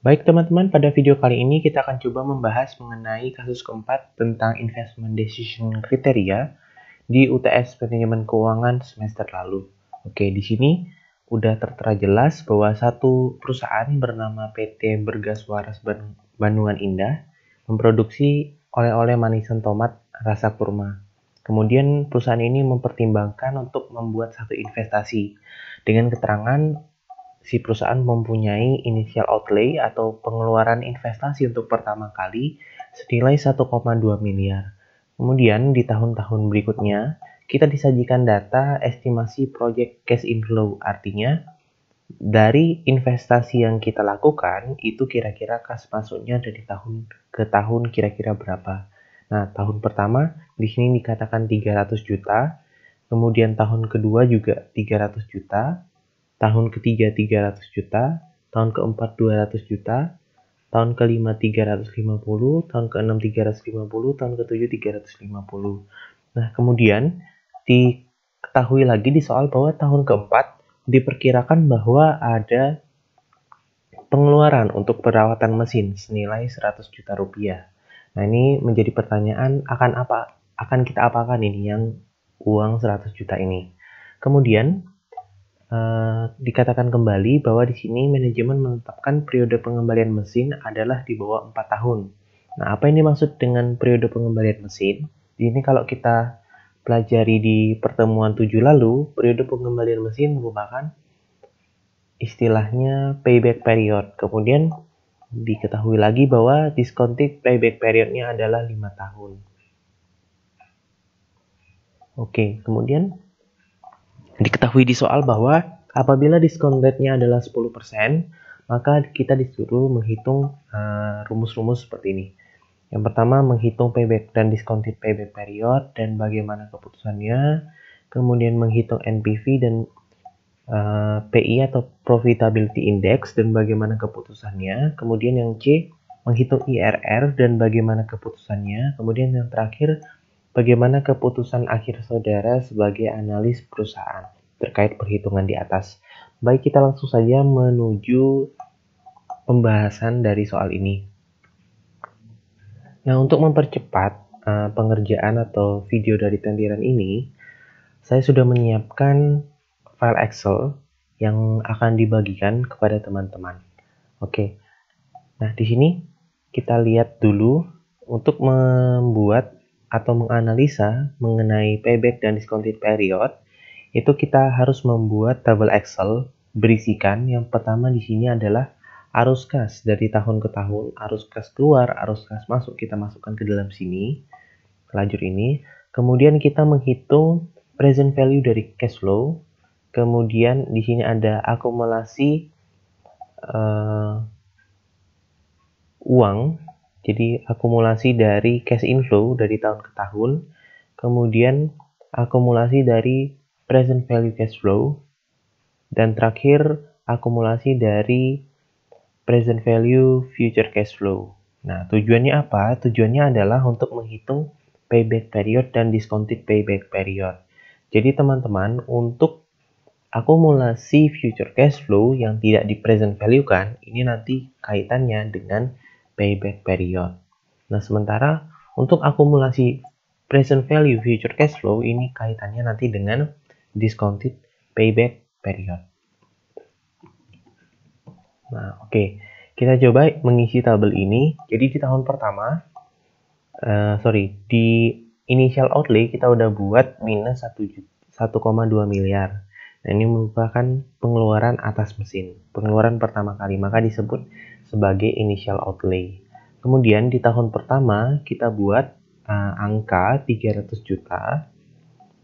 Baik teman-teman, pada video kali ini kita akan coba membahas mengenai kasus keempat tentang investment decision kriteria di UTS Manajemen Keuangan semester lalu. Oke, di sini udah tertera jelas bahwa satu perusahaan bernama PT Bergas Waras Bandungan Indah memproduksi oleh-oleh manisan tomat rasa kurma. Kemudian perusahaan ini mempertimbangkan untuk membuat satu investasi dengan keterangan si perusahaan mempunyai initial outlay atau pengeluaran investasi untuk pertama kali senilai 1,2 miliar. Kemudian di tahun-tahun berikutnya, kita disajikan data estimasi project cash inflow, artinya dari investasi yang kita lakukan itu kira-kira kas masuknya dari tahun ke tahun kira-kira berapa. Nah, tahun pertama di sini dikatakan 300 juta, kemudian tahun kedua juga 300 juta, tahun ketiga 300 juta, tahun keempat 200 juta, tahun kelima 350, tahun keenam 350, tahun ketujuh 350. Nah, kemudian diketahui lagi di soal bahwa tahun keempat diperkirakan bahwa ada pengeluaran untuk perawatan mesin senilai 100 juta rupiah. Nah, ini menjadi pertanyaan akan kita apakan ini yang uang 100 juta ini. Kemudian dikatakan kembali bahwa di sini manajemen menetapkan periode pengembalian mesin adalah di bawah 4 tahun. Nah, apa yang dimaksud dengan periode pengembalian mesin? Ini kalau kita pelajari di pertemuan 7 lalu, periode pengembalian mesin merupakan istilahnya payback period. Kemudian diketahui lagi bahwa discounted payback periodnya adalah 5 tahun. Oke, kemudian diketahui di soal bahwa apabila diskon rate-nya adalah 10%, maka kita disuruh menghitung rumus-rumus seperti ini. Yang pertama, menghitung payback dan discounted payback period dan bagaimana keputusannya. Kemudian menghitung NPV dan PI atau Profitability Index dan bagaimana keputusannya. Kemudian yang C, menghitung IRR dan bagaimana keputusannya. Kemudian yang terakhir, bagaimana keputusan akhir saudara sebagai analis perusahaan terkait perhitungan di atas. Baik, kita langsung saja menuju pembahasan dari soal ini. Nah, untuk mempercepat pengerjaan atau video dari tendiran ini, saya sudah menyiapkan file Excel yang akan dibagikan kepada teman-teman. Oke. Nah, di sini kita lihat dulu untuk membuat atau menganalisa mengenai payback dan discounted period, itu kita harus membuat tabel Excel berisikan yang pertama di sini adalah arus kas dari tahun ke tahun, arus kas keluar, arus kas masuk kita masukkan ke dalam sini, lajur ini. Kemudian kita menghitung present value dari cash flow. Kemudian di sini ada akumulasi uang. Jadi akumulasi dari cash inflow dari tahun ke tahun, kemudian akumulasi dari present value cash flow, dan terakhir akumulasi dari present value future cash flow. Nah, tujuannya apa? Tujuannya adalah untuk menghitung payback period dan discounted payback period. Jadi teman-teman, untuk akumulasi future cash flow yang tidak di present value kan, ini nanti kaitannya dengan payback period. Nah, sementara untuk akumulasi present value future cash flow ini kaitannya nanti dengan discounted payback period. Nah, oke. Kita coba mengisi tabel ini. Jadi di tahun pertama, di initial outlay kita udah buat minus 1,2 miliar. Nah, ini merupakan pengeluaran atas mesin, pengeluaran pertama kali, maka disebut sebagai initial outlay. Kemudian di tahun pertama kita buat angka 300 juta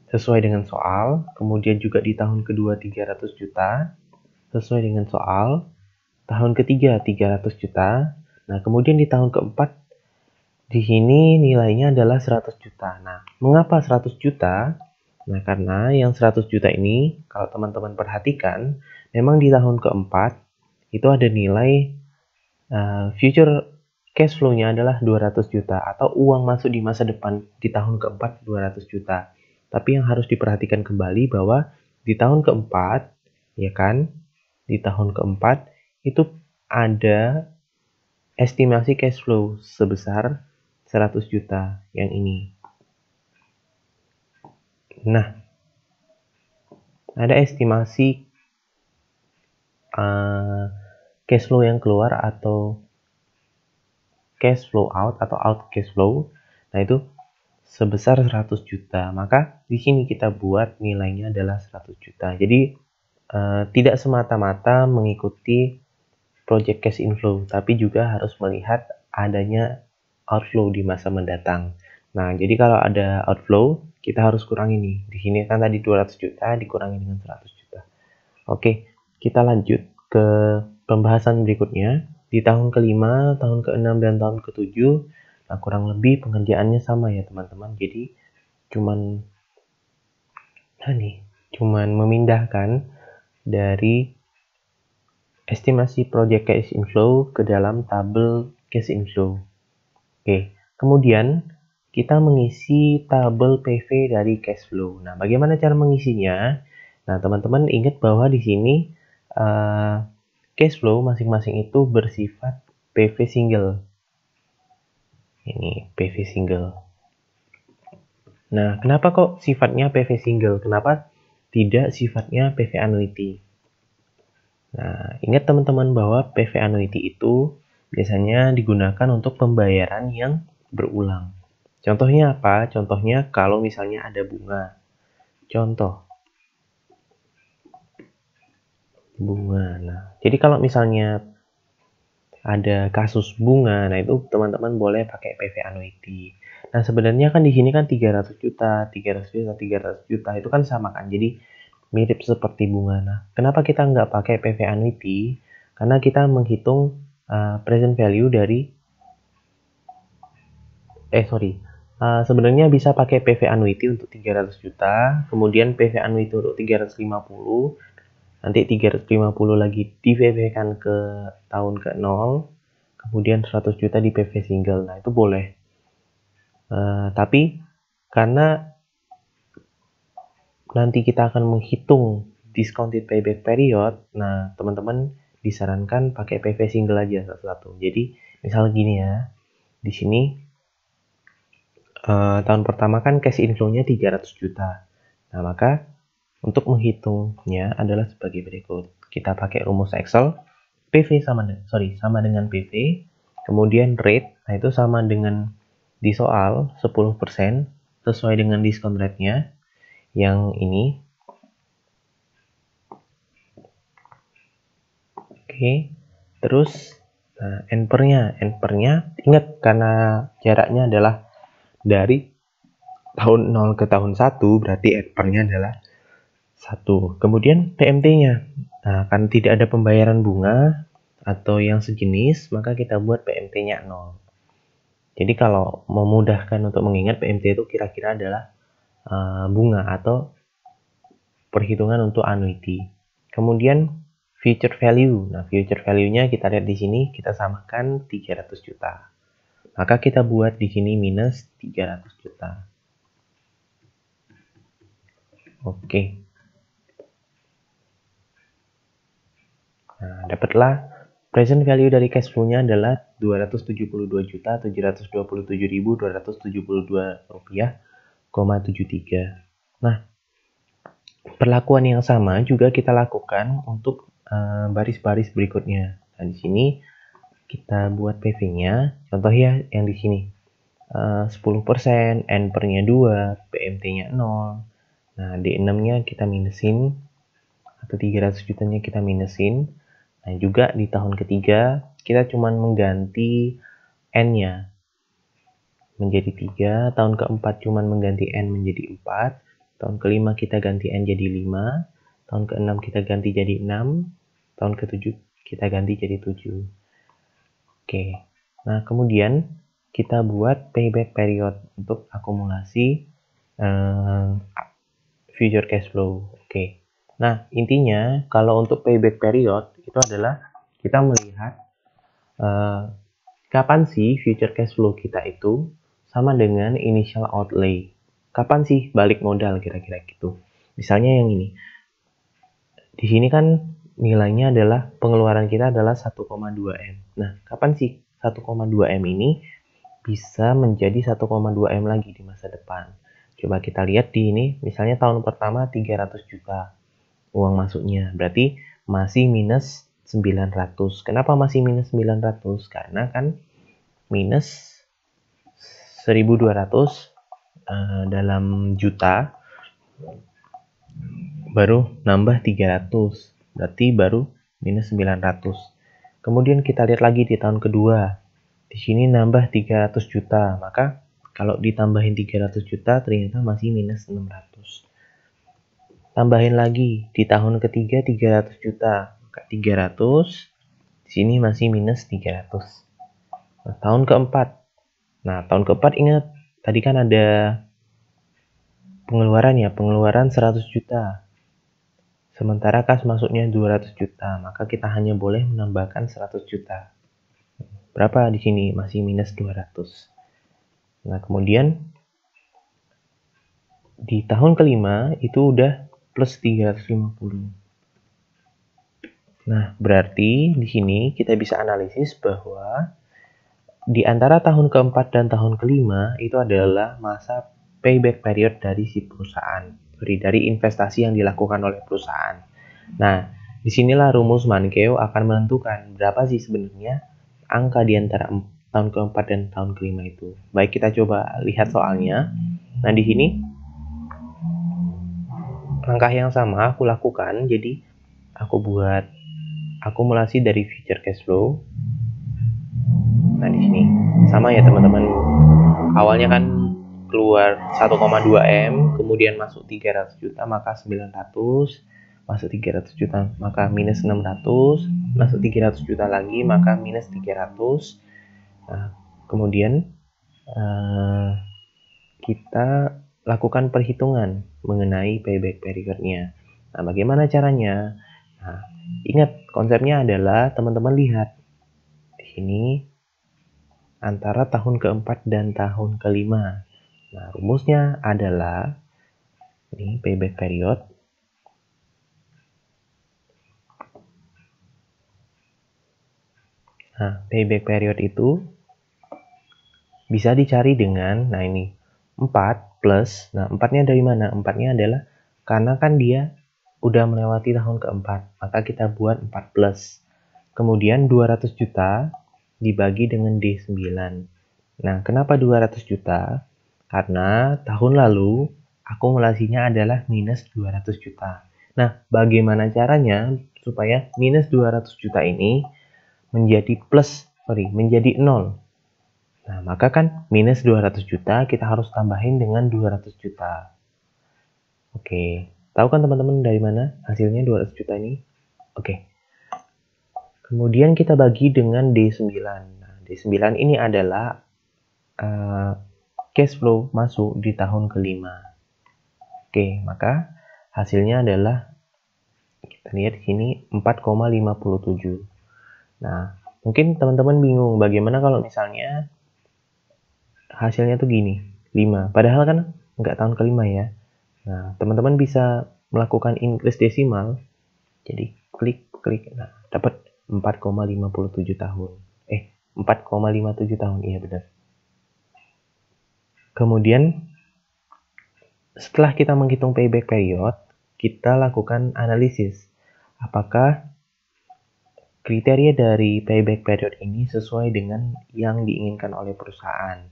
sesuai dengan soal. Kemudian juga di tahun kedua 300 juta sesuai dengan soal. Tahun ketiga 300 juta. Nah, kemudian di tahun keempat di sini nilainya adalah 100 juta. Nah, mengapa 100 juta? Nah, karena yang 100 juta ini, kalau teman-teman perhatikan, memang di tahun keempat, itu ada nilai future cash flow-nya adalah 200 juta, atau uang masuk di masa depan di tahun keempat 200 juta. Tapi yang harus diperhatikan kembali bahwa di tahun keempat, ya kan, di tahun keempat, itu ada estimasi cash flow sebesar 100 juta yang ini. Nah, ada estimasi cash flow yang keluar atau cash flow out atau out cash flow. Nah, itu sebesar 100 juta. Maka di sini kita buat nilainya adalah 100 juta. Jadi tidak semata-mata mengikuti project cash inflow, tapi juga harus melihat adanya outflow di masa mendatang. Nah, jadi kalau ada outflow, kita harus kurangi nih. Di sini kan tadi 200 juta dikurangi dengan 100 juta. Oke, kita lanjut ke pembahasan berikutnya. Di tahun ke-5, tahun ke-6, dan tahun ke-7, nah kurang lebih pengerjaannya sama ya teman-teman. Jadi cuman memindahkan dari estimasi project cash inflow ke dalam tabel cash inflow. Oke, kemudian kita mengisi tabel PV dari cash flow. Nah, bagaimana cara mengisinya? Nah, teman-teman ingat bahwa di sini cash flow masing-masing itu bersifat PV single. Ini PV single. Nah, kenapa kok sifatnya PV single? Kenapa tidak sifatnya PV annuity? Nah, ingat teman-teman bahwa PV annuity itu biasanya digunakan untuk pembayaran yang berulang. Contohnya apa? Contohnya kalau misalnya ada bunga. Contoh. Bunga. Nah, jadi kalau misalnya ada kasus bunga, nah itu teman-teman boleh pakai PV annuity. Nah, sebenarnya kan di sini kan 300 juta, 300 juta, 300 juta itu kan sama kan. Jadi mirip seperti bunga. Nah, kenapa kita nggak pakai PV annuity? Karena kita menghitung present value dari sebenarnya bisa pakai PV annuity untuk 300 juta, kemudian PV annuity untuk 350, nanti 350 lagi di PV kan ke tahun ke-0, kemudian 100 juta di PV single. Nah, itu boleh. Tapi karena nanti kita akan menghitung discounted payback period, nah teman-teman disarankan pakai PV single aja satu-satu. Jadi misal gini ya, di sini tahun pertama kan cash inflow-nya 300 juta. Nah, maka untuk menghitungnya adalah sebagai berikut. Kita pakai rumus Excel, PV sama dengan PV, kemudian rate, nah itu sama dengan di soal 10% sesuai dengan diskon rate-nya yang ini. Oke, terus nah, N-nya ingat karena jaraknya adalah dari tahun 0 ke tahun 1, berarti N-nya adalah 1. Kemudian PMT-nya. Nah, kan tidak ada pembayaran bunga atau yang sejenis, maka kita buat PMT-nya 0. Jadi kalau memudahkan untuk mengingat, PMT itu kira-kira adalah bunga atau perhitungan untuk annuity. Kemudian future value. Nah, future value-nya kita lihat di sini, kita samakan 300 juta. Maka kita buat di sini minus 300 juta. Oke. Nah, dapatlah present value dari cash flow-nya adalah 272.727.272 rupiah,73. Nah, perlakuan yang sama juga kita lakukan untuk baris-baris berikutnya. Nah, di sini kita buat PV-nya. Contoh ya yang di sini. 10%, N-nya 2, PMT-nya 0. Nah, D6-nya kita minusin, atau 300 jutanya kita minusin. Nah, juga di tahun ketiga, kita cuma mengganti N-nya menjadi 3, tahun keempat cuma mengganti N menjadi 4, tahun kelima kita ganti N jadi 5, tahun keenam kita ganti jadi 6, tahun ketujuh kita ganti jadi 7. Oke, nah kemudian kita buat payback period untuk akumulasi future cash flow. Oke, nah intinya kalau untuk payback period itu adalah kita melihat kapan sih future cash flow kita itu sama dengan initial outlay. Kapan sih balik modal kira-kira gitu. Misalnya yang ini. Di sini kan nilainya adalah pengeluaran kita adalah 1,2 M. Nah, kapan sih 1,2 M ini bisa menjadi 1,2 M lagi di masa depan. Coba kita lihat di ini, misalnya tahun pertama 300 juta uang masuknya, berarti masih minus 900. Kenapa masih minus 900? Karena kan minus 1.200 dalam juta baru nambah 300, berarti baru minus 900. Kemudian kita lihat lagi di tahun kedua, di sini nambah 300 juta, maka kalau ditambahin 300 juta ternyata masih minus 600. Tambahin lagi di tahun ketiga 300 juta, maka 300, di sini masih minus 300. Nah, tahun keempat ingat tadi kan ada pengeluaran 100 juta. Sementara kas masuknya 200 juta, maka kita hanya boleh menambahkan 100 juta. Berapa di sini? Masih minus 200. Nah, kemudian di tahun kelima itu udah plus 350. Nah, berarti di sini kita bisa analisis bahwa di antara tahun keempat dan tahun kelima itu adalah masa payback period dari si perusahaan, dari investasi yang dilakukan oleh perusahaan. Nah, disinilah rumus Mankeu akan menentukan berapa sih sebenarnya angka di antara tahun keempat dan tahun kelima itu. Baik, kita coba lihat soalnya. Nah, di sini langkah yang sama aku lakukan, jadi aku buat akumulasi dari future cash flow. Nah, di sini sama ya teman-teman. Awalnya kan keluar 1,2 M, kemudian masuk 300 juta, maka 900, masuk 300 juta, maka minus 600, masuk 300 juta lagi, maka minus 300. Nah, kemudian kita lakukan perhitungan mengenai payback periodnya. Nah, bagaimana caranya? Nah, ingat konsepnya adalah teman-teman lihat di sini antara tahun keempat dan tahun kelima. Nah, rumusnya adalah ini payback period. Nah, payback period itu bisa dicari dengan, nah ini 4 plus, nah 4-nya dari mana? 4-nya adalah karena kan dia udah melewati tahun keempat, maka kita buat 4 plus. Kemudian 200 juta dibagi dengan D9. Nah, kenapa 200 juta? Karena tahun lalu akumulasinya adalah minus 200 juta. Nah, bagaimana caranya supaya minus 200 juta ini menjadi menjadi 0? Nah, maka kan minus 200 juta kita harus tambahin dengan 200 juta. Oke, tahu kan teman-teman dari mana hasilnya 200 juta ini? Oke. Kemudian kita bagi dengan D9. Nah, D9 ini adalah cash flow masuk di tahun kelima. Oke, maka hasilnya adalah kita lihat di sini 4,57. Nah, mungkin teman-teman bingung bagaimana kalau misalnya hasilnya tuh gini, 5. Padahal kan nggak tahun kelima ya. Nah, teman-teman bisa melakukan increase desimal. Jadi klik. Nah, dapat 4,57 tahun. 4,57 tahun, iya benar. Kemudian setelah kita menghitung payback period, kita lakukan analisis. Apakah kriteria dari payback period ini sesuai dengan yang diinginkan oleh perusahaan?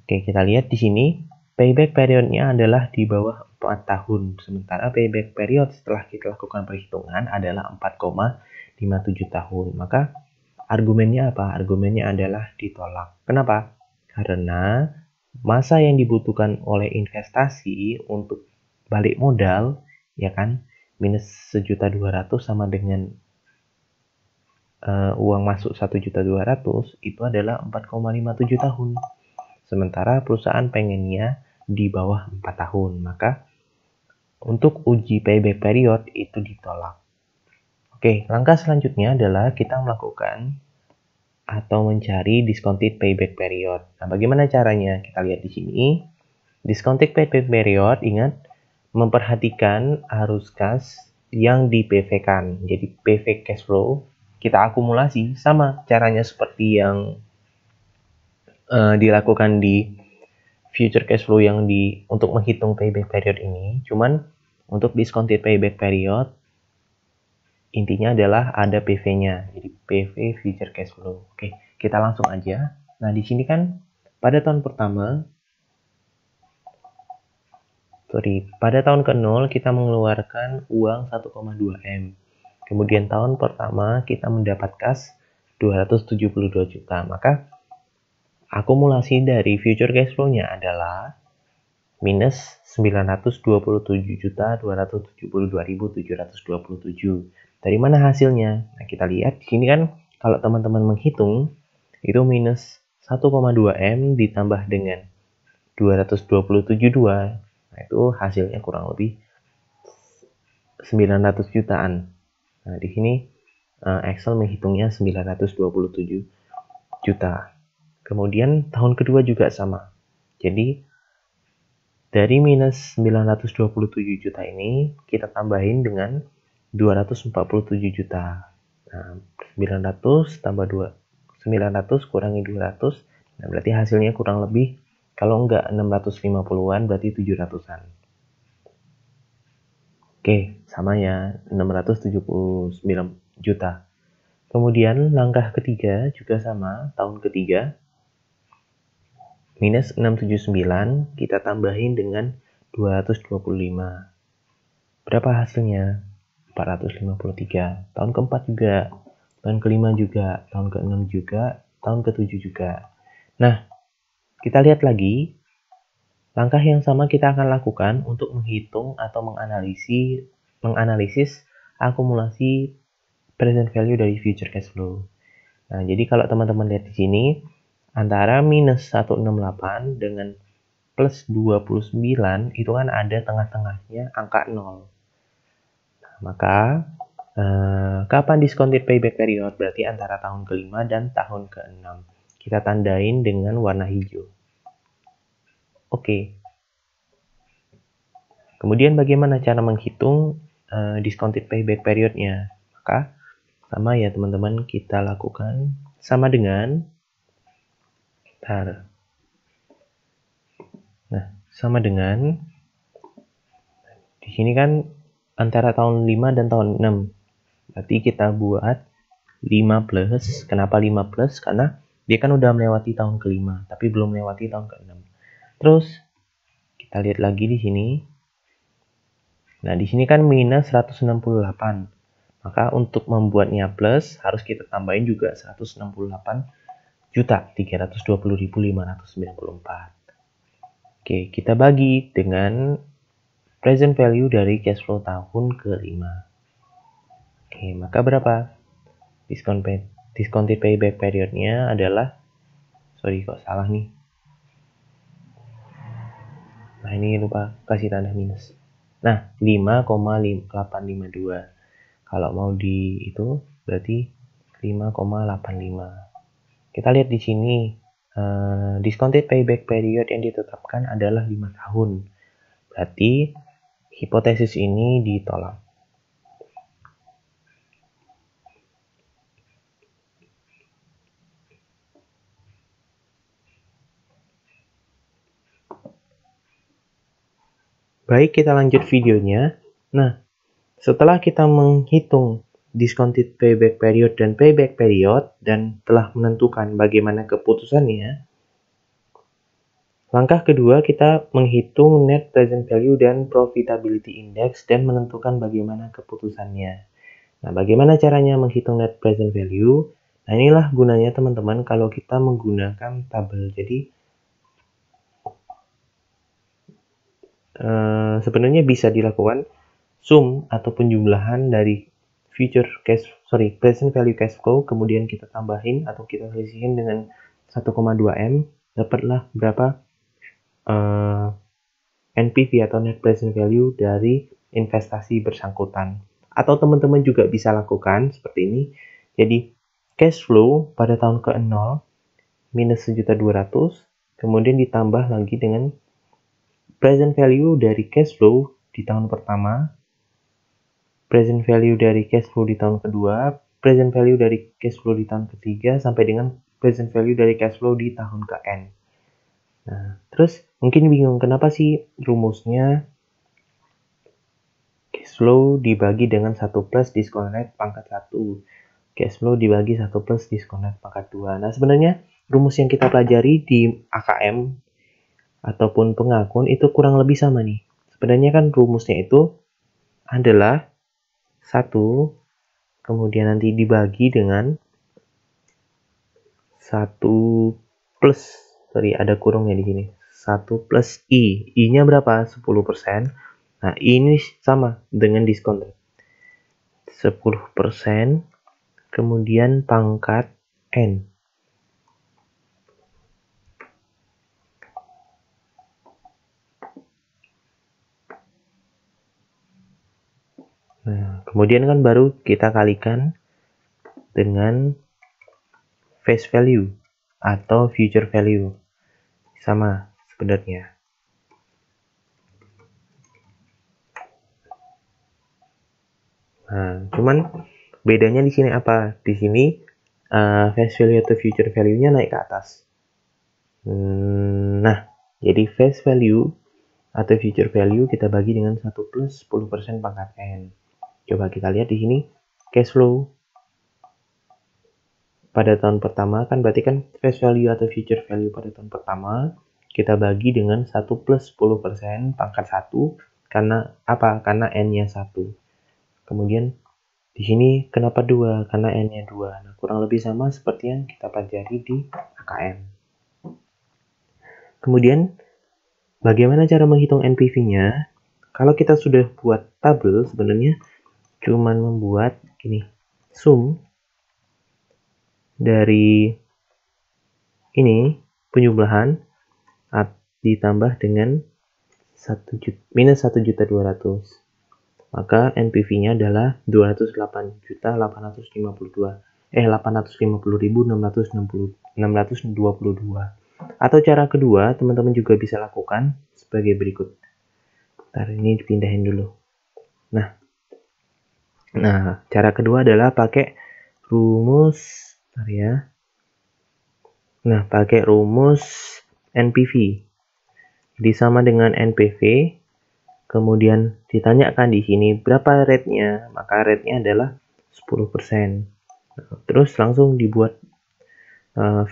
Oke, kita lihat di sini payback periodnya adalah di bawah 4 tahun. Sementara payback period setelah kita lakukan perhitungan adalah 4,57 tahun. Maka argumennya apa? Argumennya adalah ditolak. Kenapa? Karena masa yang dibutuhkan oleh investasi untuk balik modal, ya kan, minus 1.200.000 sama dengan uang masuk 1.200.000 itu adalah 4,57 tahun. Sementara perusahaan pengennya di bawah 4 tahun, maka untuk uji payback period itu ditolak. Oke, langkah selanjutnya adalah kita melakukan atau mencari discounted payback period. Nah, bagaimana caranya? Kita lihat di sini. Discounted payback period, ingat, memperhatikan arus kas yang di PV-kan. Jadi PV cash flow kita akumulasi, sama caranya seperti yang dilakukan di future cash flow yang untuk menghitung payback period ini. Cuman untuk discounted payback period intinya adalah ada PV-nya, jadi PV future cash flow. Oke, kita langsung aja. Nah, di sini kan pada tahun ke-0 kita mengeluarkan uang 1,2 M. Kemudian tahun pertama kita mendapat kas 272 juta. Maka akumulasi dari future cash flow-nya adalah minus 927.272.727. Dari mana hasilnya? Nah, kita lihat di sini kan kalau teman-teman menghitung itu minus 1,2 M ditambah dengan 227.2. Nah, itu hasilnya kurang lebih 900 jutaan. Nah, di sini Excel menghitungnya 927 juta. Kemudian tahun kedua juga sama. Jadi dari minus 927 juta ini kita tambahin dengan 247 juta. Nah, 900 tambah 900 kurangi 200. Nah, berarti hasilnya kurang lebih, kalau enggak 650-an, berarti 700-an. Oke, sama ya, 679 juta. Kemudian langkah ketiga juga sama, tahun ketiga. Minus 679, kita tambahin dengan 225. Berapa hasilnya? 453. Tahun keempat juga, tahun kelima juga, tahun keenam juga, tahun ketujuh juga. Nah, kita lihat lagi. Langkah yang sama kita akan lakukan untuk menghitung atau menganalisis akumulasi present value dari future cash flow. Nah, jadi kalau teman-teman lihat di sini, antara minus 168 dengan plus 29 itu kan ada tengah-tengahnya angka 0. Nah, maka kapan discounted payback period? Berarti antara tahun ke-5 dan tahun ke-6. Kita tandain dengan warna hijau. Oke. Kemudian bagaimana cara menghitung discounted payback periodnya? Maka sama ya teman-teman, kita lakukan sama dengan sama dengan di sini kan antara tahun 5 dan tahun 6. Berarti kita buat 5 plus. Kenapa 5 plus? Karena dia kan udah melewati tahun ke-5, tapi belum melewati tahun ke-6. Terus kita lihat lagi di sini. Nah, di sini kan minus 168. Maka untuk membuatnya plus harus kita tambahin juga 168.320.594. Oke, kita bagi dengan present value dari cash flow tahun ke-5. Oke, maka berapa? Discounted payback periodnya adalah, sorry kok salah nih. Nah, ini lupa kasih tanda minus. Nah, 5,852. Kalau mau di itu berarti 5,85. Kita lihat di sini discounted payback period yang ditetapkan adalah 5 tahun. Berarti hipotesis ini ditolak. Baik, kita lanjut videonya. Nah, setelah kita menghitung discounted payback period dan payback period dan telah menentukan bagaimana keputusannya, langkah kedua kita menghitung net present value dan profitability index dan menentukan bagaimana keputusannya. Nah, bagaimana caranya menghitung net present value? Nah, inilah gunanya teman-teman kalau kita menggunakan tabel. Jadi sebenarnya bisa dilakukan sum atau penjumlahan dari present value cash flow, kemudian kita tambahin atau kita selisihin dengan 1,2 M, dapatlah berapa NPV atau net present value dari investasi bersangkutan. Atau teman-teman juga bisa lakukan seperti ini. Jadi cash flow pada tahun ke-0 minus 1.200.000, kemudian ditambah lagi dengan present value dari cash flow di tahun pertama, present value dari cash flow di tahun kedua, present value dari cash flow di tahun ketiga sampai dengan present value dari cash flow di tahun ke N. Nah, terus mungkin bingung kenapa sih rumusnya cash flow dibagi dengan 1 plus diskon rate pangkat 1. Cash flow dibagi 1 plus diskon rate pangkat 2. Nah, sebenarnya rumus yang kita pelajari di AKM ataupun pengakun itu kurang lebih sama nih. Sebenarnya kan rumusnya itu adalah 1, kemudian nanti dibagi dengan 1 plus, ada kurungnya di sini. 1 plus I. I-nya berapa? 10%. Nah, ini sama dengan diskon rate. 10%, kemudian pangkat N. Nah, kemudian kan baru kita kalikan dengan face value atau future value. Sama sebenarnya. Nah, cuman bedanya di sini apa? Di sini face value atau future value-nya naik ke atas. Nah, jadi face value atau future value kita bagi dengan 1 plus 10% pangkat N. Coba kita lihat di sini cash flow pada tahun pertama kan berarti kan face value atau future value pada tahun pertama kita bagi dengan 1 plus 10% pangkat 1 karena apa? Karena N-nya 1. Kemudian di sini kenapa 2? Karena N-nya 2. Nah, kurang lebih sama seperti yang kita pelajari di AKM. Kemudian bagaimana cara menghitung NPV-nya? Kalau kita sudah buat tabel sebenarnya cuman membuat ini sum dari ini penjumlahan ditambah dengan minus 1.200.000. Maka NPV-nya adalah 850.622. Atau cara kedua, teman-teman juga bisa lakukan sebagai berikut. Ntar ini dipindahin dulu. Nah, cara kedua adalah pakai rumus, pakai rumus NPV. Jadi sama dengan NPV. Kemudian ditanyakan di sini berapa rate-nya, maka rate-nya adalah 10%. Nah, terus langsung dibuat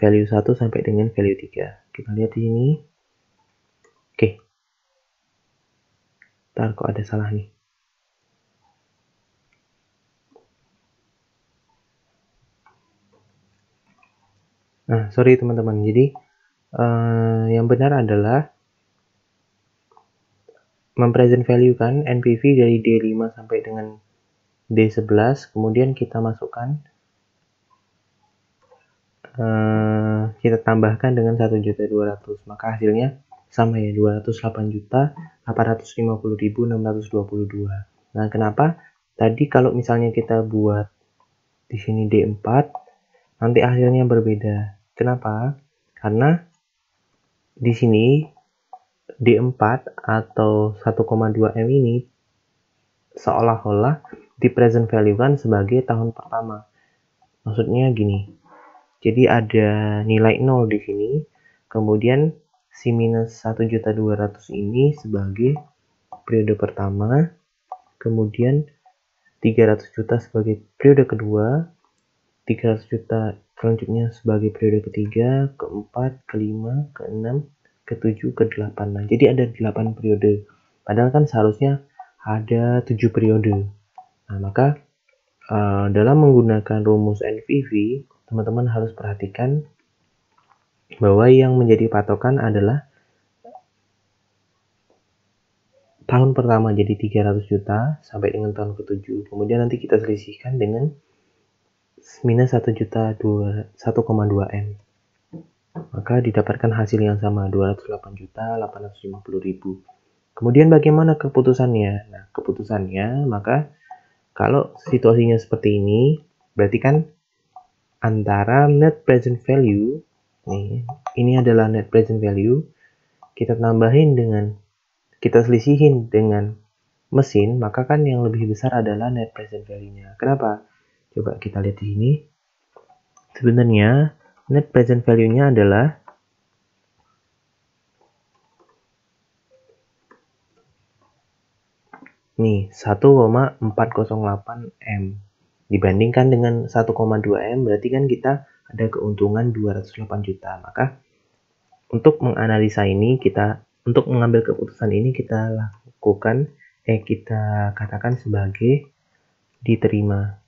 value 1 sampai dengan value 3. Kita lihat di sini. Oke. Ntar kok ada salah nih. Nah, sorry teman-teman. Jadi yang benar adalah mempresent value kan NPV dari D5 sampai dengan D11, kemudian kita masukkan kita tambahkan dengan 1.200.000, maka hasilnya sama ya, 208.850.622. Nah, kenapa tadi kalau misalnya kita buat di sini D4 nanti hasilnya berbeda? Kenapa? Karena di sini D4 atau 1,2 M ini seolah-olah di present value kan sebagai tahun pertama. Maksudnya gini. Jadi ada nilai 0 di sini. Kemudian si minus 1.200.000 ini sebagai periode pertama. Kemudian 300 juta sebagai periode kedua. 300 juta selanjutnya sebagai periode ketiga, keempat, kelima, keenam, ke-7, ke-8. Nah, jadi ada 8 periode. Padahal kan seharusnya ada 7 periode. Nah, maka dalam menggunakan rumus NPV, teman-teman harus perhatikan bahwa yang menjadi patokan adalah tahun pertama jadi 300 juta sampai dengan tahun ke-7. Kemudian nanti kita selisihkan dengan minus 1,2 M. Maka didapatkan hasil yang sama, 208.850.000. Kemudian bagaimana keputusannya? Nah, keputusannya maka kalau situasinya seperti ini, berarti kan antara net present value, ini adalah net present value, kita selisihin dengan mesin, maka kan yang lebih besar adalah net present value-nya. Kenapa? Coba kita lihat di sini. Sebenarnya net present value-nya adalah nih 1,408 M. Dibandingkan dengan 1,2 M berarti kan kita ada keuntungan 208 juta. Maka untuk menganalisa ini untuk mengambil keputusan ini kita lakukan kita katakan sebagai diterima.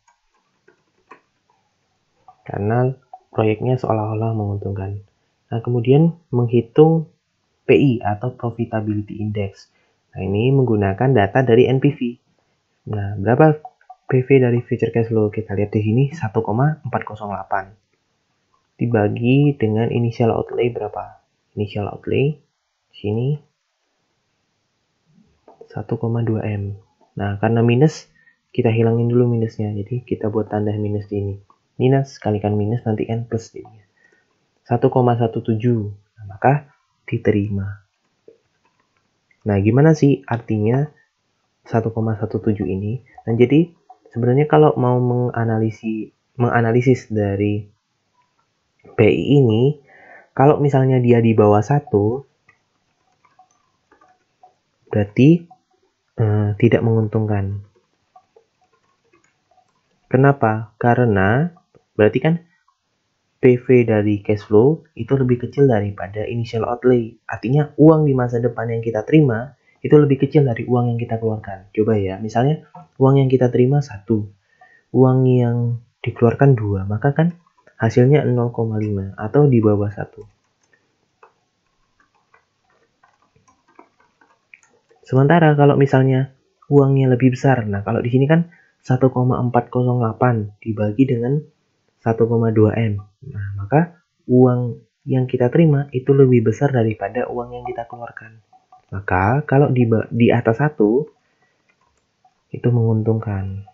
Karena proyeknya seolah-olah menguntungkan. Nah, kemudian menghitung PI atau Profitability Index. Nah, ini menggunakan data dari NPV. Nah, berapa PV dari future cash flow? Kita lihat di sini 1,408. Dibagi dengan initial outlay berapa? Initial outlay di sini 1,2 M. Nah, karena minus, kita hilangin dulu minusnya. Jadi, kita buat tanda minus di ini. Minus kalikan minus, nanti kan plus jadinya. 1,17. Nah, maka diterima. Nah, gimana sih artinya 1,17 ini? Nah, jadi sebenarnya kalau mau menganalisis dari PI ini, kalau misalnya dia di bawah 1, berarti tidak menguntungkan. Kenapa? Karena berarti kan PV dari cash flow itu lebih kecil daripada initial outlay. Artinya uang di masa depan yang kita terima itu lebih kecil dari uang yang kita keluarkan. Coba ya, misalnya uang yang kita terima 1, uang yang dikeluarkan 2, maka kan hasilnya 0,5 atau di bawah 1. Sementara kalau misalnya uangnya lebih besar, nah kalau di sini kan 1,408 dibagi dengan 1,2 M. Nah, maka uang yang kita terima itu lebih besar daripada uang yang kita keluarkan. Maka kalau di atas 1 itu menguntungkan.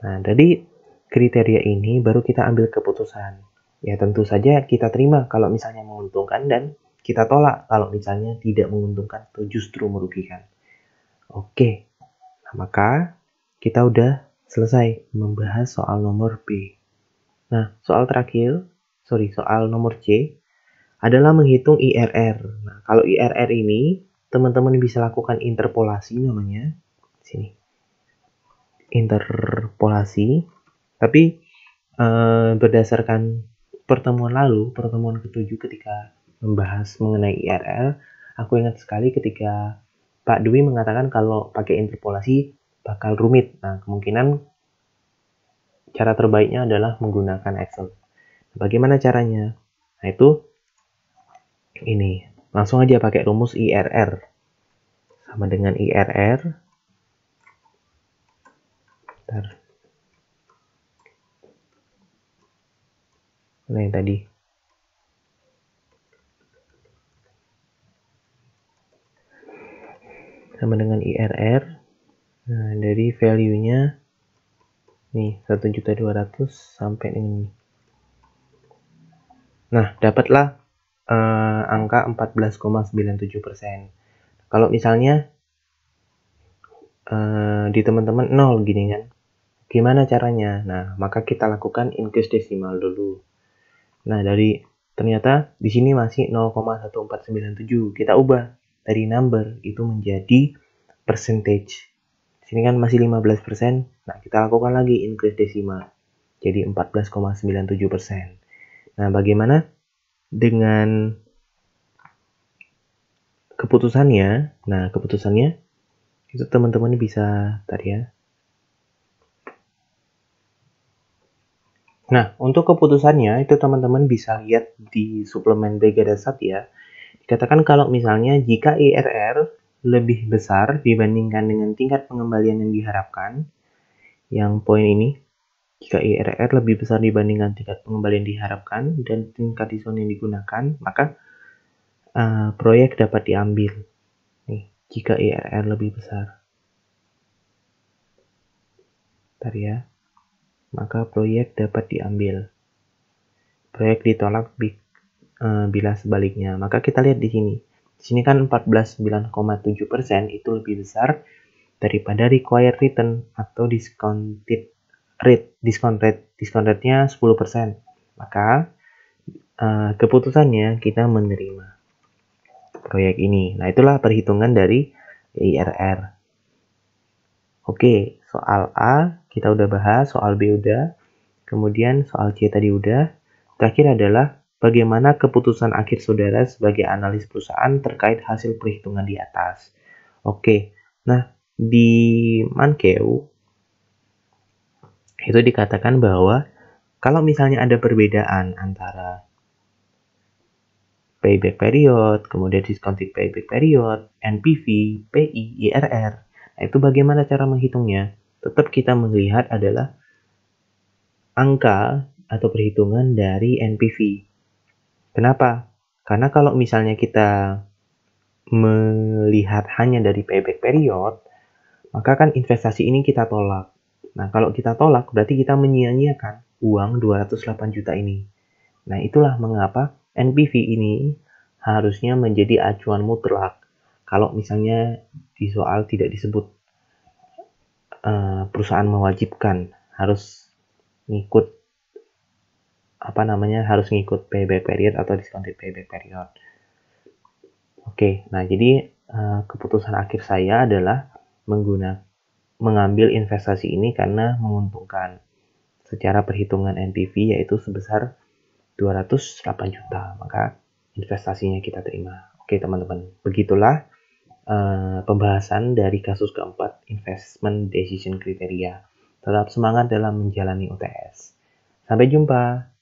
Nah, dari kriteria ini baru kita ambil keputusan. Ya tentu saja kita terima kalau misalnya menguntungkan dan kita tolak kalau misalnya tidak menguntungkan atau justru merugikan. Oke, nah, maka kita udah selesai membahas soal nomor B. Nah, soal nomor C adalah menghitung IRR. Nah, kalau IRR ini teman-teman bisa lakukan interpolasi namanya. Sini. Interpolasi. Tapi berdasarkan pertemuan ke-7 ketika membahas mengenai IRR, aku ingat sekali ketika Pak Dwi mengatakan kalau pakai interpolasi bakal rumit. Nah, kemungkinan cara terbaiknya adalah menggunakan Excel. Bagaimana caranya? Nah, itu ini. Langsung aja pakai rumus IRR. Sama dengan IRR. Bentar. Nah, yang tadi. Sama dengan IRR. Nah, dari value-nya nih 1.200.000 sampai ini. Nah, dapatlah angka 14,97%. Kalau misalnya di teman-teman 0 gini kan, gimana caranya? Nah, maka kita lakukan increase desimal dulu. Nah, ternyata di sini masih 0,1497. Kita ubah dari number itu menjadi percentage. Di sini kan masih 15%. Nah, kita lakukan lagi increase desimal. Jadi 14,97%. Nah, bagaimana dengan keputusannya? Nah, keputusannya itu teman-teman bisa tadi ya. Nah, untuk keputusannya itu teman-teman bisa lihat di suplemen Brigada Sat ya. Dikatakan kalau misalnya jika IRR lebih besar dibandingkan dengan tingkat pengembalian yang diharapkan, yang poin ini, jika IRR lebih besar dibandingkan tingkat pengembalian diharapkan dan tingkat diskon yang digunakan, maka proyek dapat diambil. Nih, jika IRR lebih besar. Bentar ya. Maka proyek dapat diambil. Proyek ditolak bila sebaliknya. Maka kita lihat di sini. Di sini kan 14,9,7% itu lebih besar daripada required return atau discounted rate. Discount rate-nya 10%. Maka keputusannya kita menerima proyek ini. Nah, itulah perhitungan dari IRR. Oke, soal A kita udah bahas, soal B udah, kemudian soal C tadi udah. Terakhir adalah bagaimana keputusan akhir saudara sebagai analis perusahaan terkait hasil perhitungan di atas. Oke, nah di Mankeu itu dikatakan bahwa kalau misalnya ada perbedaan antara payback period, kemudian discounted payback period, NPV, PI, IRR, nah itu bagaimana cara menghitungnya? Tetap kita melihat adalah angka atau perhitungan dari NPV. Kenapa? Karena kalau misalnya kita melihat hanya dari payback period, maka kan investasi ini kita tolak. Nah, kalau kita tolak, berarti kita menyia-nyiakan uang 208 juta ini. Nah, itulah mengapa NPV ini harusnya menjadi acuan mutlak. Kalau misalnya di soal tidak disebut perusahaan mewajibkan harus ngikut harus ngikut payback period atau discounted payback period. Oke, nah jadi keputusan akhir saya adalah mengambil investasi ini karena menguntungkan secara perhitungan NPV yaitu sebesar 208 juta. Maka investasinya kita terima. Oke teman-teman, begitulah pembahasan dari kasus keempat, investment decision criteria. Tetap semangat dalam menjalani UTS. Sampai jumpa.